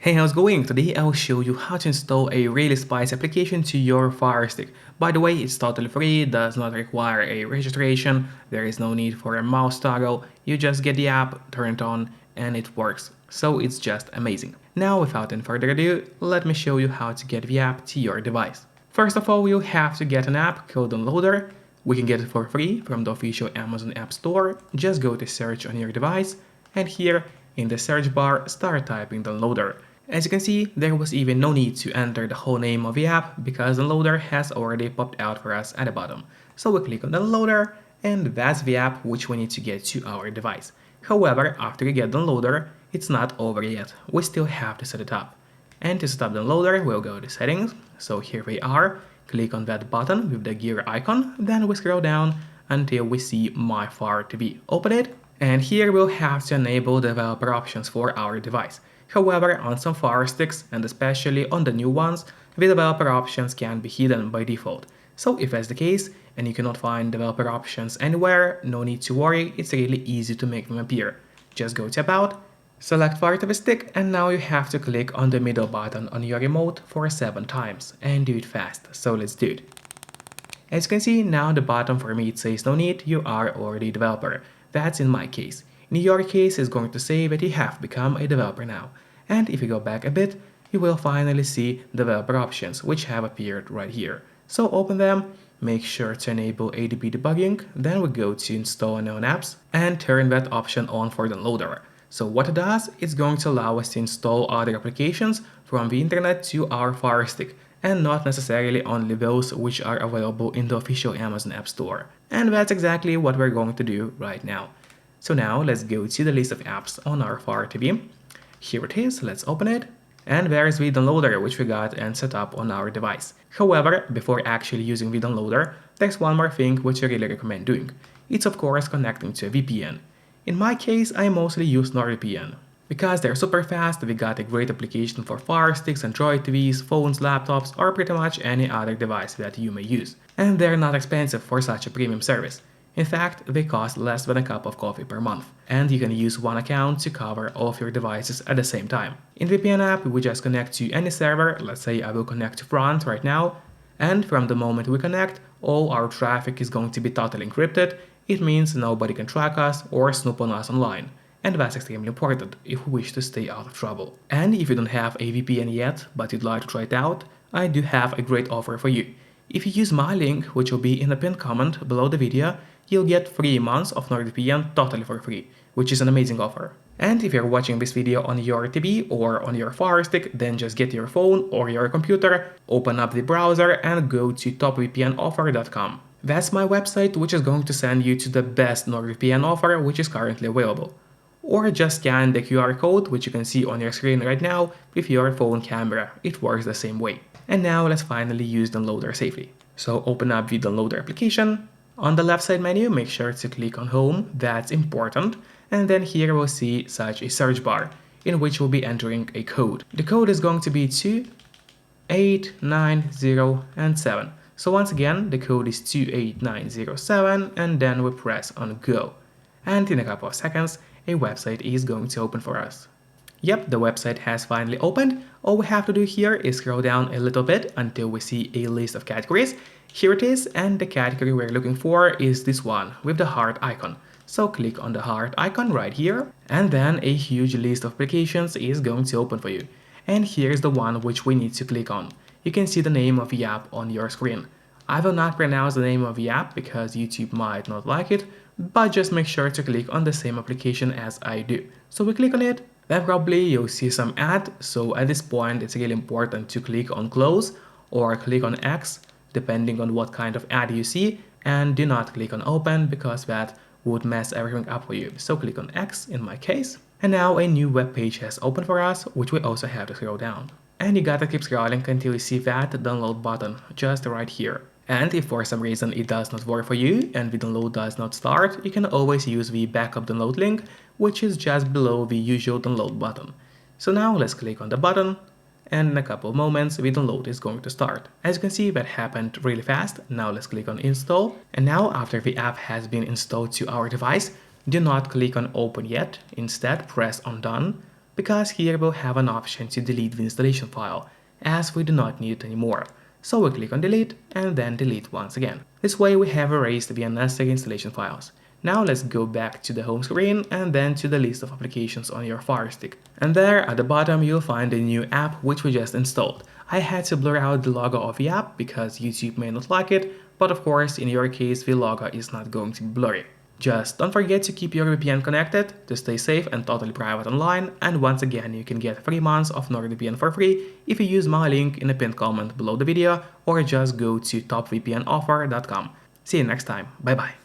Hey, how's it going? Today I'll show you how to install a really spicy application to your Firestick. By the way, it's totally free, does not require a registration, there is no need for a mouse toggle, you just get the app, turn it on, and it works. So it's just amazing. Now without any further ado, let me show you how to get the app to your device. First of all, you'll have to get an app called Downloader. We can get it for free from the official Amazon App Store. Just go to search on your device, and here in the search bar, start typing Downloader. As you can see, there was even no need to enter the whole name of the app because the loader has already popped out for us at the bottom. So we click on the loader, and that's the app which we need to get to our device. However, after you get the loader, it's not over yet. We still have to set it up. And to set up the loader, we'll go to settings. So here we are. Click on that button with the gear icon, then we scroll down until we see My Fire TV. Open it, and here we'll have to enable developer options for our device. However, on some Fire Sticks, and especially on the new ones, the developer options can be hidden by default. So if that's the case, and you cannot find developer options anywhere, no need to worry, it's really easy to make them appear. Just go to About, select Fire TV Stick, and now you have to click on the middle button on your remote for 7 times, and do it fast, so let's do it. As you can see, now the bottom for me it says no need, you are already a developer. That's in my case. In your case, it's going to say that you have become a developer now. And if you go back a bit, you will finally see developer options, which have appeared right here. So open them, make sure to enable ADB debugging, then we go to install unknown apps, and turn that option on for the loader. So what it does, it's going to allow us to install other applications from the internet to our Fire Stick, and not necessarily only those which are available in the official Amazon App Store. And that's exactly what we're going to do right now. So now let's go to the list of apps on our Fire TV. Here it is, let's open it. And there's the downloader which we got and set up on our device. However, before actually using the downloader, there's one more thing which I really recommend doing. It's of course connecting to a VPN. In my case, I mostly use NordVPN. Because they're super fast, we got a great application for Fire Sticks, Android TVs, phones, laptops, or pretty much any other device that you may use. And they're not expensive for such a premium service. In fact, they cost less than a cup of coffee per month, and you can use one account to cover all of your devices at the same time. In the VPN app, we just connect to any server, let's say I will connect to France right now, and from the moment we connect, all our traffic is going to be totally encrypted. It means nobody can track us or snoop on us online. And that's extremely important if we wish to stay out of trouble. And if you don't have a VPN yet, but you'd like to try it out, I do have a great offer for you. If you use my link, which will be in the pinned comment below the video, you'll get 3 months of NordVPN totally for free, which is an amazing offer. And if you're watching this video on your TV or on your Fire Stick, then just get your phone or your computer, open up the browser and go to topvpnoffer.com. That's my website, which is going to send you to the best NordVPN offer which is currently available. Or just scan the QR code which you can see on your screen right now with your phone camera, it works the same way. And now let's finally use Downloader safely. So open up the Downloader application. On the left side menu, make sure to click on Home, that's important, and then here we'll see such a search bar, in which we'll be entering a code. The code is going to be 28907, and 7. So once again, the code is 28907, and then we press on Go. And in a couple of seconds, a website is going to open for us. Yep, the website has finally opened. All we have to do here is scroll down a little bit until we see a list of categories. Here it is, and the category we're looking for is this one with the heart icon. So click on the heart icon right here, and then a huge list of applications is going to open for you. And here's the one which we need to click on. You can see the name of the app on your screen. I will not pronounce the name of the app because YouTube might not like it, but just make sure to click on the same application as I do. So we click on it, then probably you'll see some ad, so at this point it's really important to click on close or click on X depending on what kind of ad you see, and do not click on open because that would mess everything up for you. So click on X in my case, and now a new web page has opened for us, which we also have to scroll down. And you gotta keep scrolling until you see that download button just right here. And if for some reason it does not work for you and the download does not start, you can always use the backup download link, which is just below the usual download button. So now let's click on the button, and in a couple of moments the download is going to start. As you can see, that happened really fast. Now let's click on install, and now after the app has been installed to our device, do not click on open yet, instead press on done, because here we'll have an option to delete the installation file, as we do not need it anymore. So we click on delete and then delete once again. This way we have erased the unnecessary installation files. Now let's go back to the home screen and then to the list of applications on your Firestick. And there at the bottom you'll find the new app which we just installed. I had to blur out the logo of the app because YouTube may not like it, but of course in your case the logo is not going to be blurry. Just don't forget to keep your VPN connected to stay safe and totally private online, and once again you can get 3 months of NordVPN for free if you use my link in the pinned comment below the video or just go to topvpnoffer.com. See you next time, bye bye.